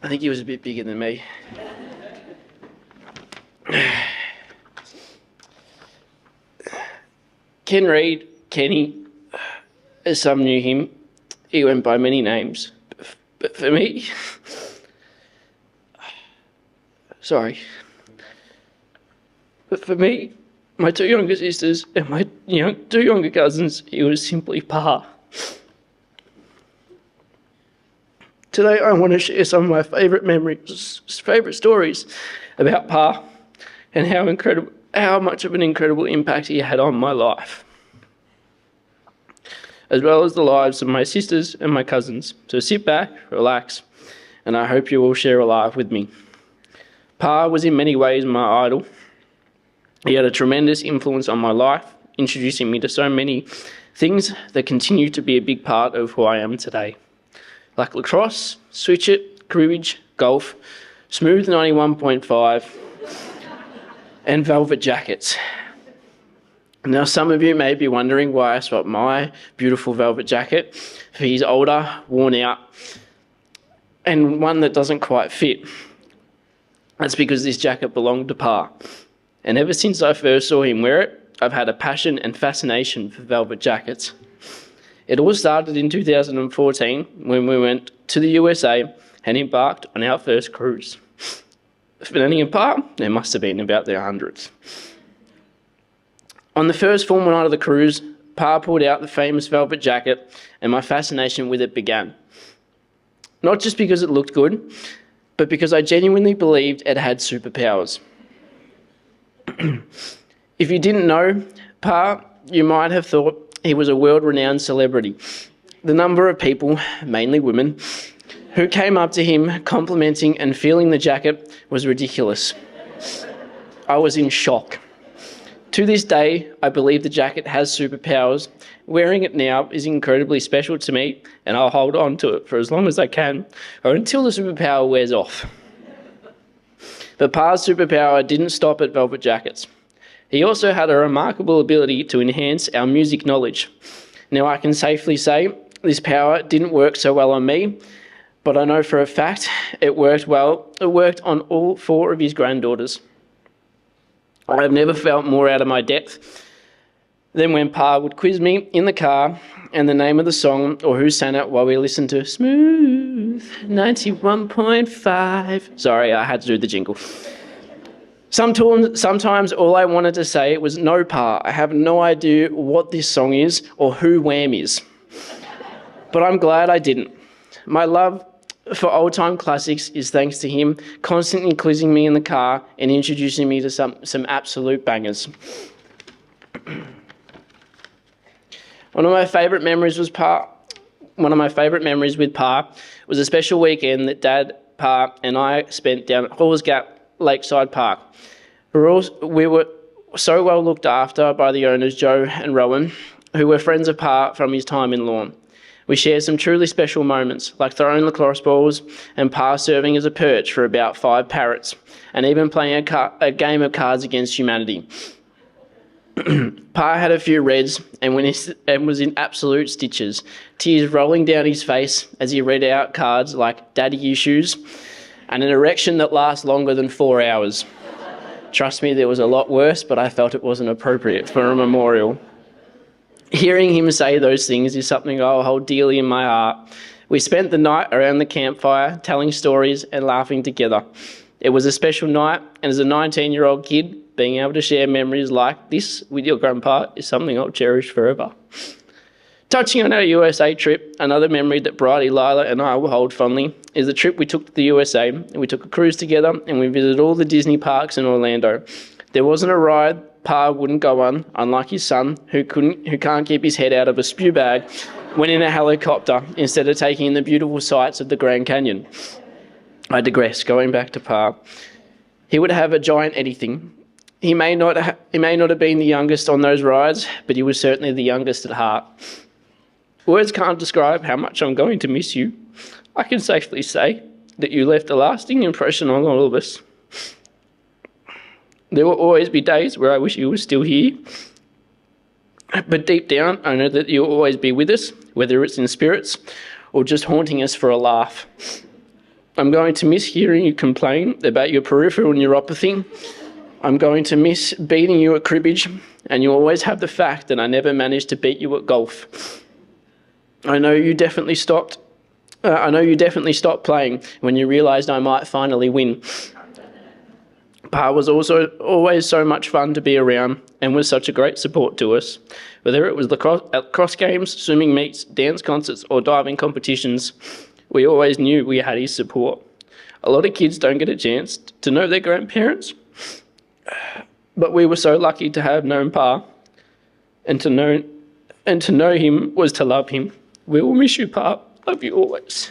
I think he was a bit bigger than me. Ken Reid, Kenny, as some knew him, he went by many names. But for me, But for me, my two younger sisters and my two younger cousins, he was simply Pa. Today I want to share some of my favourite stories about Pa and how much of an incredible impact he had on my life, as well as the lives of my sisters and my cousins. So sit back, relax, and I hope you will share a laugh with me. Pa was in many ways my idol. He had a tremendous influence on my life, introducing me to so many things that continue to be a big part of who I am today, like lacrosse, switch it, cribbage, golf, smooth 91.5, and velvet jackets. Now, some of you may be wondering why I swapped my beautiful velvet jacket for his older, worn out, and one that doesn't quite fit. That's because this jacket belonged to Pa. And ever since I first saw him wear it, I've had a passion and fascination for velvet jackets. It all started in 2014 when we went to the USA and embarked on our first cruise. For Nanny and Pa, there must have been about their hundreds. On the first formal night of the cruise, Pa pulled out the famous velvet jacket and my fascination with it began. Not just because it looked good, but because I genuinely believed it had superpowers. If you didn't know Pa, you might have thought he was a world-renowned celebrity. The number of people, mainly women, who came up to him complimenting and feeling the jacket was ridiculous. I was in shock. To this day, I believe the jacket has superpowers. Wearing it now is incredibly special to me, and I'll hold on to it for as long as I can, or until the superpower wears off. But Pa's superpower didn't stop at velvet jackets. He also had a remarkable ability to enhance our music knowledge. Now, I can safely say this power didn't work so well on me, but I know for a fact it worked well. It worked on all 4 of his granddaughters. I have never felt more out of my depth than when Pa would quiz me in the car and the name of the song or who sang it while we listened to Smooth 91.5. Sorry, I had to do the jingle. Sometimes all I wanted to say was, no, Pa, I have no idea what this song is or who Wham is. But I'm glad I didn't. My love for old-time classics is thanks to him constantly quizzing me in the car and introducing me to some absolute bangers. One of my favourite memories with Pa was a special weekend that Dad, Pa and I spent down at Halls Gap Lakeside Park. We were so well looked after by the owners, Joe and Rowan, who were friends of Pa from his time in Lorne. We shared some truly special moments, like throwing lacrosse balls and Pa serving as a perch for about 5 parrots, and even playing a game of Cards Against Humanity. Pa had a few reds and was in absolute stitches, tears rolling down his face as he read out cards like Daddy Issues and an erection that lasts longer than 4 hours. Trust me, there was a lot worse, but I felt it wasn't appropriate for a memorial. Hearing him say those things is something I'll hold dearly in my heart. We spent the night around the campfire, telling stories and laughing together. It was a special night, and as a 19-year-old kid, being able to share memories like this with your grandpa is something I'll cherish forever. Touching on our USA trip, another memory that Bridie, Lila and I will hold fondly is the trip we took to the USA. We took a cruise together and we visited all the Disney parks in Orlando. There wasn't a ride Pa wouldn't go on, unlike his son, who can't keep his head out of a spew bag when in a helicopter instead of taking in the beautiful sights of the Grand Canyon. I digress, going back to Pa. He would have a giant anything. He may not have been the youngest on those rides, but he was certainly the youngest at heart. Words can't describe how much I'm going to miss you. I can safely say that you left a lasting impression on all of us. There will always be days where I wish you were still here, but deep down I know that you'll always be with us, whether it's in spirits or just haunting us for a laugh. I'm going to miss hearing you complain about your peripheral neuropathy. I'm going to miss beating you at cribbage, and you always have the fact that I never managed to beat you at golf. I know you definitely stopped playing when you realised I might finally win. Pa was also always so much fun to be around and was such a great support to us. Whether it was lacrosse games, swimming meets, dance concerts or diving competitions, we always knew we had his support. A lot of kids don't get a chance to know their grandparents, but we were so lucky to have known Pa, and to know him was to love him. We will miss you, Pa. Love you always.